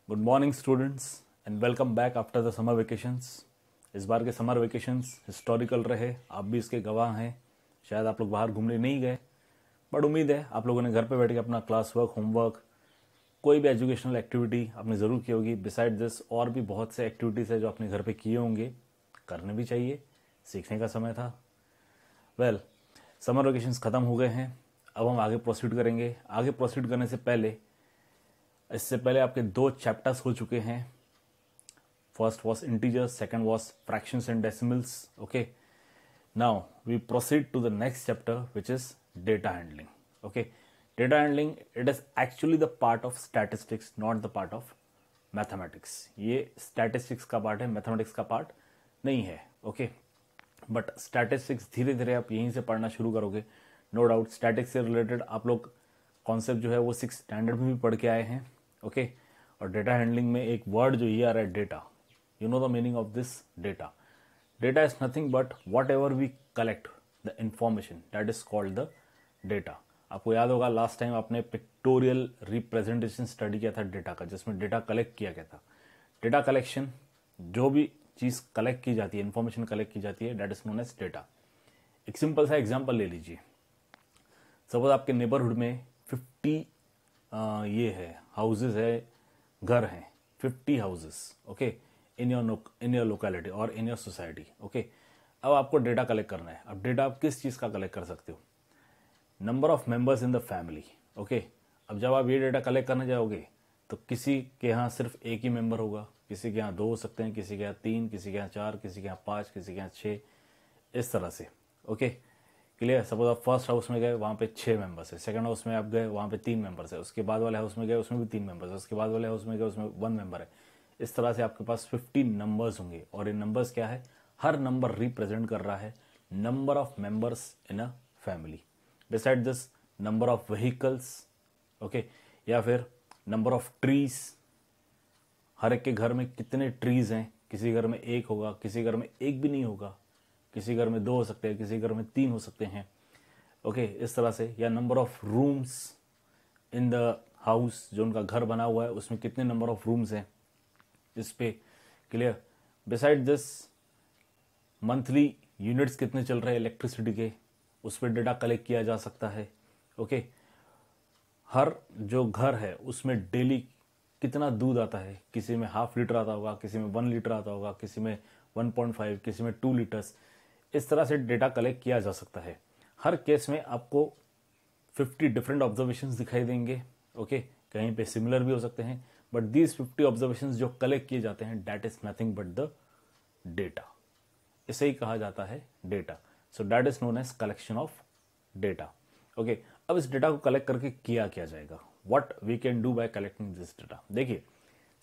Good morning students and welcome back after the summer vacations. इस बार के summer vacations historical रहे, आप भी इसके गवाह हैं। शायद आप लोग बाहर घूमने नहीं गए, बट उम्मीद है आप लोगों ने घर पे बैठ के अपना क्लास वर्क, होमवर्क, कोई भी एजुकेशनल एक्टिविटी आपने ज़रूर की होगी। बिसाइड दिस और भी बहुत से एक्टिविटीज़ है जो आपने घर पे किए होंगे, करने भी चाहिए, सीखने का समय था। वेल, समर वेकेशंस ख़त्म हो गए हैं, अब हम आगे प्रोसीड करेंगे। आगे प्रोसीड करने से पहले, इससे पहले आपके 2 चैप्टर्स हो चुके हैं। First was integers, second was fractions and decimals. Okay, now we proceed to the next chapter which is data handling. Okay, data handling it is actually the part of statistics, not the part of mathematics. ये statistics का part है, mathematics का part नहीं है। Okay, but statistics धीरे धीरे आप यहीं से पढ़ना शुरू करोगे। नो डाउट स्टैटिक्स से रिलेटेड आप लोग कॉन्सेप्ट जो है वो 6th स्टैंडर्ड में भी पढ़ के आए हैं। ओके, और डेटा हैंडलिंग में एक वर्ड जो ये आ रहा है data, you know the meaning of this data. Data is nothing but whatever we collect the information, that is called the data. आपको याद होगा लास्ट टाइम आपने पिक्टोरियल रिप्रेजेंटेशन स्टडी किया था डेटा का, जिसमें डेटा कलेक्ट किया गया था। डेटा कलेक्शन, जो भी चीज़ कलेक्ट की जाती है, इंफॉर्मेशन कलेक्ट की जाती है, that is known as data. एक सिंपल सा एग्जांपल ले लीजिए। सपोज आपके नेबरहुड में 50 ये है हाउसेज है, घर हैं, 50 houses. Okay, in your locality और इन योर सोसाइटी। ओके, अब आपको डेटा कलेक्ट करना है। अब डेटा आप किस चीज़ का कलेक्ट कर सकते हो? Number of members in the family. Okay, अब जब आप ये डेटा कलेक्ट करने जाओगे तो किसी के यहाँ सिर्फ एक ही मेंबर होगा, किसी के यहाँ 2 हो सकते हैं, किसी के यहाँ 3, किसी के यहाँ 4, किसी के यहाँ 5, किसी के यहाँ 6, इस तरह से। Okay, clear. सपोज आप फर्स्ट हाउस में गए, वहाँ पे 6 मेंबर्स है। सेकंड हाउस में आप गए, वहाँ पे 3 मेंबर्स है। उसके बाद वाले हाउस में गए, उसमें भी 3 मेंबर्स है। उसके बाद वाले हाउस में गए, उसमें 1 मेंबर है। इस तरह से आपके पास 50 नंबर्स होंगे। और ये नंबर्स क्या है? हर नंबर रिप्रेजेंट कर रहा है number of members in a family. Beside this, number of vehicles, okay, या फिर नंबर ऑफ ट्रीज। हर एक के घर में कितने ट्रीज हैं? किसी घर में 1 होगा, किसी घर में 1 भी नहीं होगा, किसी घर में 2 हो सकते हैं, किसी घर में 3 हो सकते हैं। ओके, इस तरह से। या number of rooms in the house, जो उनका घर बना हुआ है उसमें कितने नंबर ऑफ रूम्स हैं, इस पे। Clear. Beside this, monthly units कितने चल रहे हैं इलेक्ट्रिसिटी के, उस पर डेटा कलेक्ट किया जा सकता है। ओके, हर जो घर है उसमें डेली कितना दूध आता है, किसी में ½ लीटर आता होगा, किसी में 1 लीटर आता होगा, किसी में 1.5, किसी में 2 लीटर्स। इस तरह से डेटा कलेक्ट किया जा सकता है। हर केस में आपको 50 डिफरेंट ऑब्जर्वेशंस दिखाई देंगे। ओके, कहीं पे सिमिलर भी हो सकते हैं, बट दीज 50 ऑब्जर्वेशंस जो कलेक्ट किए जाते हैं, that is nothing but the data. इसे ही कहा जाता है data. So that is known as collection of data. Okay, अब इस डेटा को कलेक्ट करके किया क्या जाएगा? What we can do by collecting this data. देखिए,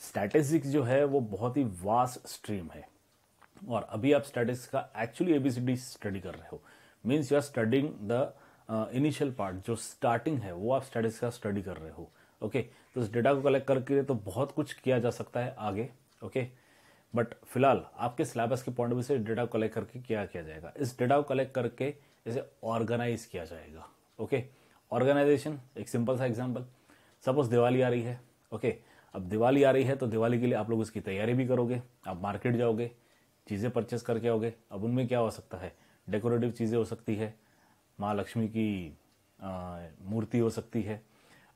स्टैटिस्टिक्स जो है वो बहुत ही वास्ट स्ट्रीम है, और अभी आप स्टैटिस्टिक्स का एक्चुअली एबीसीडी स्टडी कर रहे हो। Means you are studying the initial part, जो स्टार्टिंग है वो आप स्टैटिस्टिक्स का स्टडी कर रहे हो। ओके, तो इस डेटा को कलेक्ट करके तो बहुत कुछ किया जा सकता है आगे। ओके, बट फिलहाल आपके सिलेबस के पॉइंट ऑफ व्यू से डेटा को कलेक्ट करके क्या किया जाएगा? इस डेटा को कलेक्ट करके इसे ऑर्गेनाइज किया जाएगा। ओके, ऑर्गेनाइजेशन, एक सिंपल सा एग्जांपल। सपोज दिवाली आ रही है। ओके, अब दिवाली आ रही है तो दिवाली के लिए आप लोग उसकी तैयारी भी करोगे। आप मार्केट जाओगे, चीज़ें परचेस करके आओगे। अब उनमें क्या हो सकता है? डेकोरेटिव चीज़ें हो सकती है, माँ लक्ष्मी की मूर्ति हो सकती है।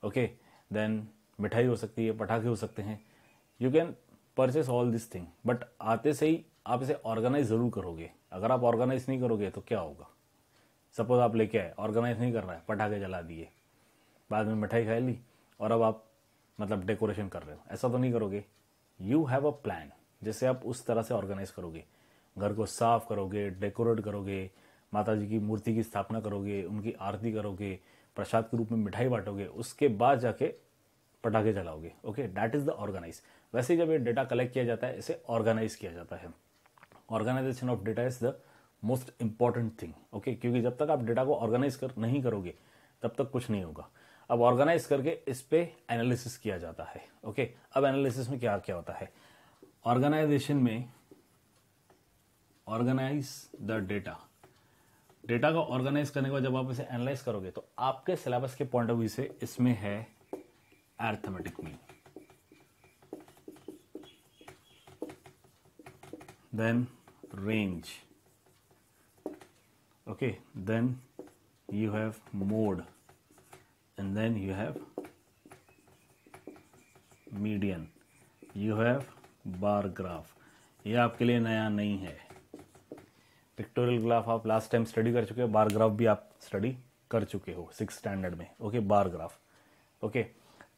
ओके, देन मिठाई हो सकती है, पटाखे हो सकते हैं। You can purchase all this thing, but आते से ही आप इसे ऑर्गेनाइज ज़रूर करोगे। अगर आप ऑर्गेनाइज नहीं करोगे तो क्या होगा? सपोज आप लेके आए, ऑर्गेनाइज नहीं कर रहा है, पटाखे जला दिए, बाद में मिठाई खा ली, और अब आप मतलब डेकोरेशन कर रहे हो, ऐसा तो नहीं करोगे। यू हैव अ प्लान, जिससे आप उस तरह से ऑर्गेनाइज करोगे। घर को साफ करोगे, डेकोरेट करोगे, माता जी की मूर्ति की स्थापना करोगे, उनकी आरती करोगे, प्रसाद के रूप में मिठाई बांटोगे, उसके बाद जाके पटाखे जलाओगे। Okay, that is the organise. वैसे ही जब ये डेटा कलेक्ट किया जाता है, इसे ऑर्गेनाइज किया जाता है। Organization of data is the most important thing. Okay, क्योंकि जब तक आप डेटा को ऑर्गेनाइज नहीं करोगे तब तक कुछ नहीं होगा। अब ऑर्गेनाइज करके इस पे एनालिसिस किया जाता है। ओके, अब एनालिसिस में क्या क्या होता है? ऑर्गेनाइजेशन में ऑर्गेनाइज द डेटा, डेटा को ऑर्गेनाइज करने के बाद जब आप इसे एनालाइज करोगे तो आपके सिलेबस के पॉइंट ऑफ व्यू से इसमें है arithmetic mean. then range. Okay, then you have mode, and then you have median, you have bar graph. ये आपके लिए नया नहीं है. पिक्टोरियल ग्राफ आप लास्ट टाइम स्टडी कर चुके हो, बार ग्राफ भी आप स्टडी कर चुके हो 6th स्टैंडर्ड में. Okay, bar graph. ओके,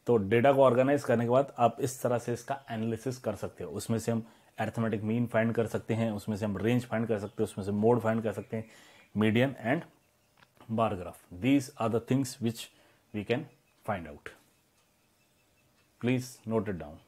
तो डेटा को ऑर्गेनाइज करने के बाद आप इस तरह से इसका एनालिसिस कर सकते हो. उसमें से हम अरिथमेटिक मीन फाइंड कर सकते हैं, उसमें से हम रेंज फाइंड कर सकते हैं, उसमें से मोड फाइंड कर सकते हैं, median and bar graph. These are the things which we can find out. Please note it down.